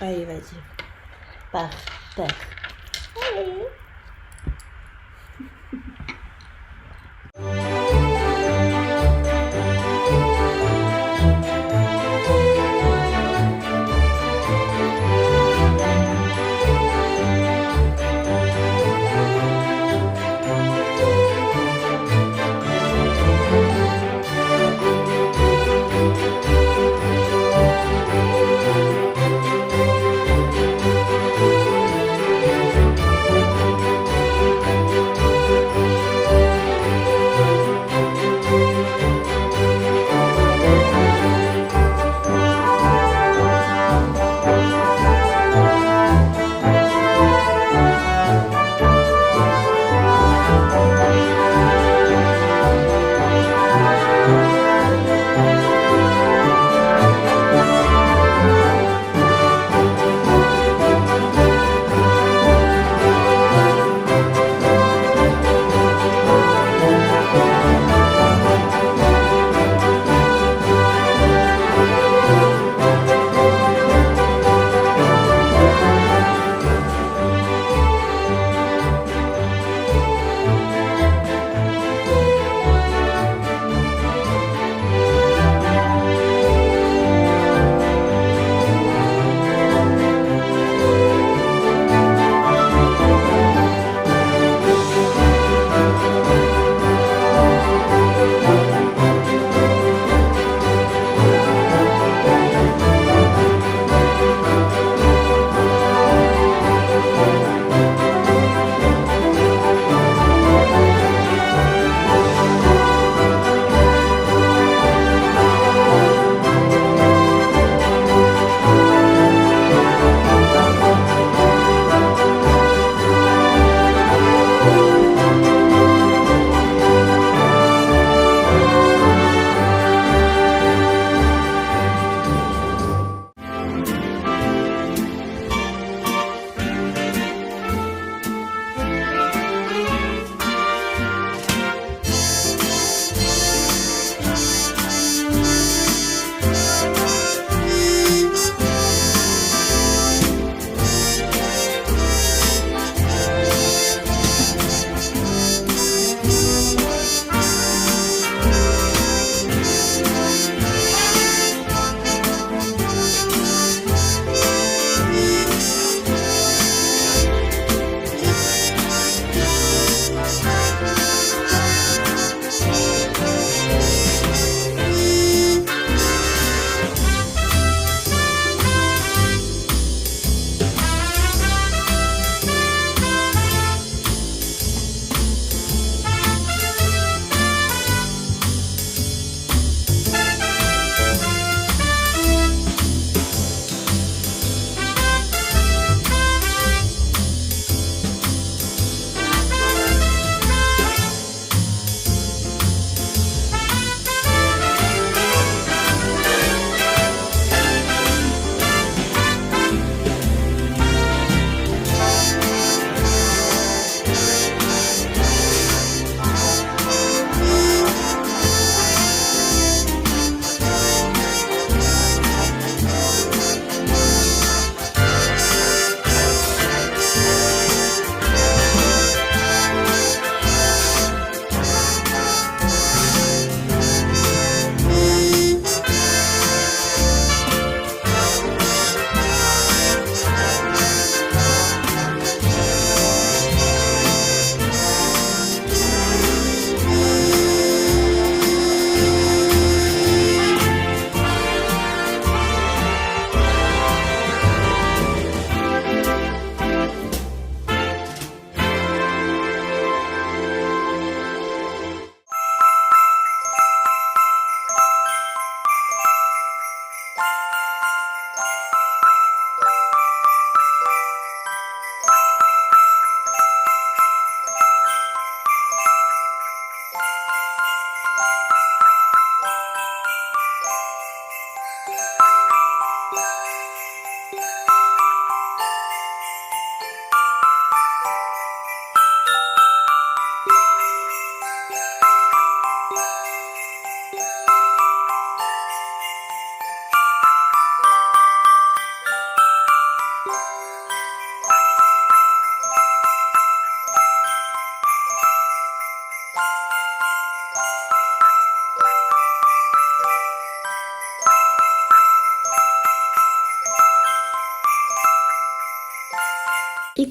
Allez, vas-y. Pars, pars. Allez.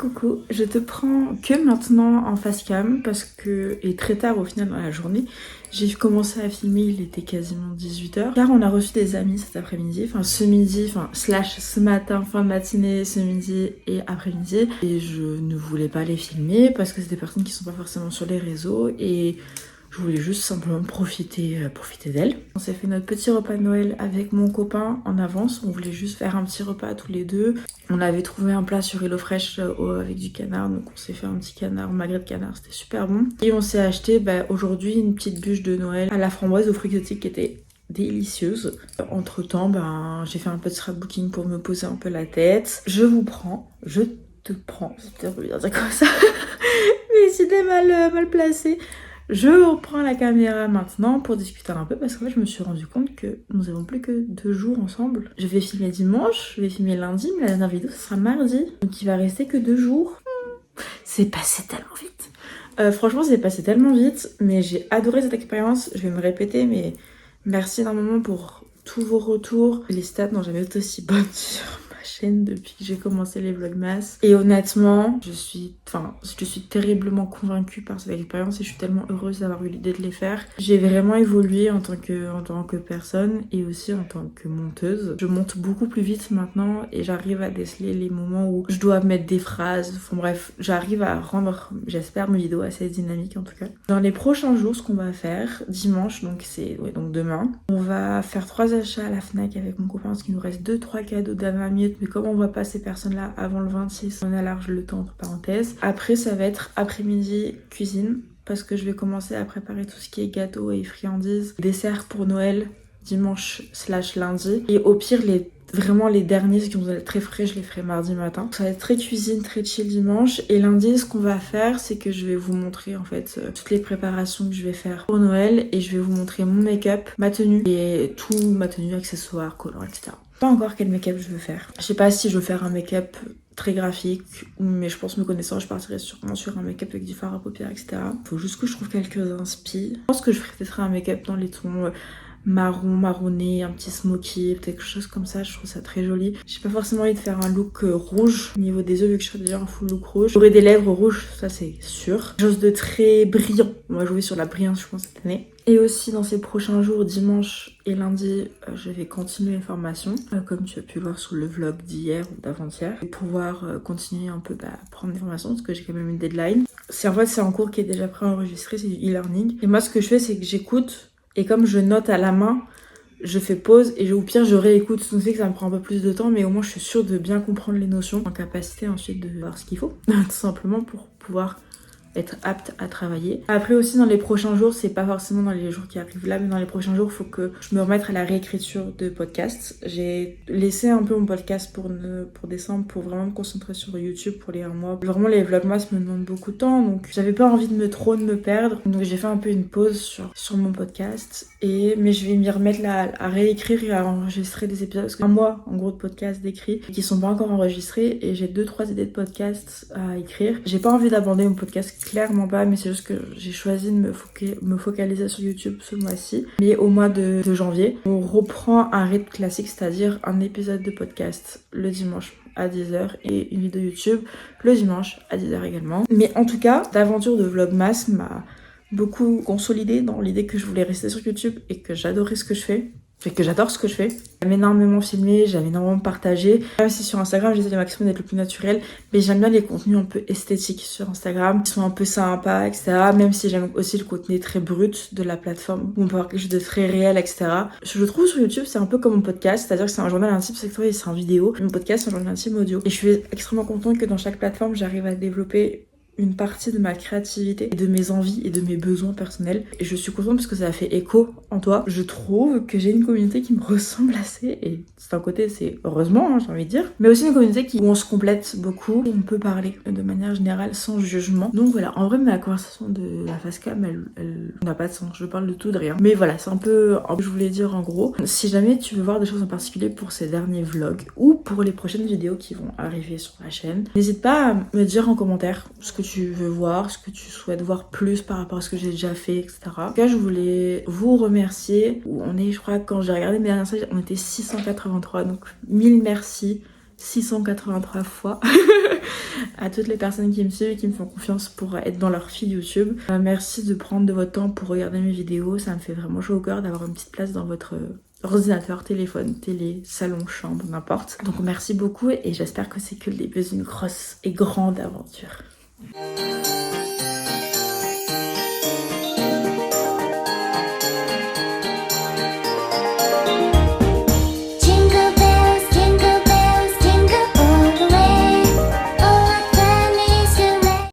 coucou, je te prends que maintenant en face cam parce que, et très tard au final dans la journée, j'ai commencé à filmer, il était quasiment 18h. Car on a reçu des amis cet après-midi, enfin ce midi, slash ce matin, fin de matinée, ce midi et après-midi. Et je ne voulais pas les filmer parce que c'est des personnes qui sont pas forcément sur les réseaux et je voulais juste simplement profiter d'elle. On s'est fait notre petit repas de Noël avec mon copain en avance. On voulait juste faire un petit repas tous les deux. On avait trouvé un plat sur HelloFresh avec du canard. Donc on s'est fait un petit canard, magret de canard. C'était super bon. Et on s'est acheté aujourd'hui une petite bûche de Noël à la framboise au fruits exotiques qui était délicieuse. Entre temps, j'ai fait un peu de scrapbooking pour me poser un peu la tête. Je te prends, c'était un peu bien dire comme ça. Mais c'était mal placé. Je reprends la caméra maintenant pour discuter un peu parce qu'en fait je me suis rendu compte que nous avons plus que 2 jours ensemble. Je vais filmer dimanche, je vais filmer lundi, mais la dernière vidéo ce sera mardi. Donc il va rester que 2 jours. C'est passé tellement vite. Franchement c'est passé tellement vite, mais j'ai adoré cette expérience. Je vais me répéter, mais merci énormément pour tous vos retours. Les stats n'ont jamais été aussi bonnes sur ma chaîne depuis que j'ai commencé les vlogmas. Et honnêtement, je suis terriblement convaincue par cette expérience et je suis tellement heureuse d'avoir eu l'idée de les faire. J'ai vraiment évolué en tant que personne et aussi en tant que monteuse. Je monte beaucoup plus vite maintenant et j'arrive à déceler les moments où je dois mettre des phrases. Enfin bref, j'arrive à rendre, j'espère, mes vidéos assez dynamiques en tout cas. Dans les prochains jours, ce qu'on va faire, dimanche, donc demain, on va faire 3 achats à la Fnac avec mon copain parce qu'il nous reste 2-3 cadeaux de dernière minute. Mais comme on voit pas ces personnes-là avant le 26, on a large le temps entre parenthèses. Après, ça va être après-midi cuisine parce que je vais commencer à préparer tout ce qui est gâteau et friandises, dessert pour Noël dimanche/lundi. Et au pire, les derniers qui vont être très frais, je les ferai mardi matin. Ça va être très cuisine, très chill dimanche. Et lundi, ce qu'on va faire, c'est que je vais vous montrer en fait toutes les préparations que je vais faire pour Noël et je vais vous montrer mon make-up, ma tenue et tout, ma tenue, accessoires, collant, etc. Pas encore quel make-up je veux faire. Je sais pas si je veux faire un make-up très graphique, mais je pense me connaissant, je partirai sûrement sur un make-up avec du fard à paupières, etc. Faut juste que je trouve quelques inspi. Je pense que je ferai peut-être un make-up dans les tons marronné, un petit smoky, peut-être quelque chose comme ça, je trouve ça très joli. J'ai pas forcément envie de faire un look rouge au niveau des yeux vu que je serai déjà un full look rouge. J'aurai des lèvres rouges, ça c'est sûr. Quelque chose de très brillant. On va jouer sur la brillance je pense cette année. Et aussi dans ces prochains jours, dimanche et lundi, je vais continuer les formations, comme tu as pu voir sur le vlog d'hier ou d'avant-hier, et pouvoir continuer un peu prendre des formations parce que j'ai quand même une deadline. C'est un cours qui est déjà préenregistré, c'est du e-learning. Et moi ce que je fais c'est que j'écoute et comme je note à la main, je fais pause et au pire je réécoute. Je sais que ça me prend un peu plus de temps mais au moins je suis sûre de bien comprendre les notions, en capacité ensuite de voir ce qu'il faut, tout simplement pour pouvoir être apte à travailler. Après aussi dans les prochains jours, c'est pas forcément dans les jours qui arrivent là, mais dans les prochains jours, il faut que je me remette à la réécriture de podcasts. J'ai laissé un peu mon podcast pour décembre pour vraiment me concentrer sur YouTube pour les 1 mois. Vraiment les vlogmas me demandent beaucoup de temps, donc j'avais pas envie de me perdre. Donc j'ai fait un peu une pause sur mon podcast. Mais je vais m'y remettre là à réécrire et à enregistrer des épisodes. Parce que 1 mois en gros de podcasts d'écrits qui sont pas encore enregistrés et j'ai 2-3 idées de podcasts à écrire. J'ai pas envie d'abandonner mon podcast, clairement pas, mais c'est juste que j'ai choisi de me focaliser sur YouTube ce mois-ci. Mais au mois de janvier, on reprend un rythme classique, c'est-à-dire un épisode de podcast le dimanche à 10h et une vidéo YouTube le dimanche à 10h également. Mais en tout cas, l'aventure de Vlogmas m'a beaucoup consolidée dans l'idée que je voulais rester sur YouTube et que j'adorais ce que je fais. Que j'adore ce que je fais. J'aime énormément filmer, j'aime énormément partager. Même si sur Instagram, j'essaie au maximum d'être le plus naturel, mais j'aime bien les contenus un peu esthétiques sur Instagram, qui sont un peu sympas, etc. Même si j'aime aussi le contenu très brut de la plateforme, où on peut avoir quelque chose de très réel, etc. Je trouve sur YouTube, c'est un peu comme mon podcast, c'est-à-dire que c'est un journal intime, c'est en vidéo. Mon podcast, c'est un journal intime audio. Et je suis extrêmement contente que dans chaque plateforme, j'arrive à développer une partie de ma créativité et de mes envies et de mes besoins personnels. Et je suis contente parce que ça a fait écho en toi. Je trouve que j'ai une communauté qui me ressemble assez et c'est un côté, c'est heureusement, j'ai envie de dire, mais aussi une communauté où on se complète beaucoup et on peut parler de manière générale sans jugement. Donc voilà, en vrai, ma conversation de la face cam, elle n'a pas de sens. Je parle de tout, de rien. Mais voilà, c'est un peu ce que je voulais dire en gros. Si jamais tu veux voir des choses en particulier pour ces derniers vlogs ou pour les prochaines vidéos qui vont arriver sur la chaîne, n'hésite pas à me dire en commentaire ce que tu veux voir, ce que tu souhaites voir plus par rapport à ce que j'ai déjà fait, etc. En tout cas, je voulais vous remercier. Je crois, quand j'ai regardé mes dernières messages, on était 683, donc 1000 merci. 683 fois à toutes les personnes qui me suivent et qui me font confiance pour être dans leur feed YouTube. Merci de prendre de votre temps pour regarder mes vidéos, ça me fait vraiment chaud au cœur d'avoir une petite place dans votre ordinateur, téléphone, télé, salon, chambre, n'importe. Donc merci beaucoup et j'espère que c'est que le début d'une grosse et grande aventure.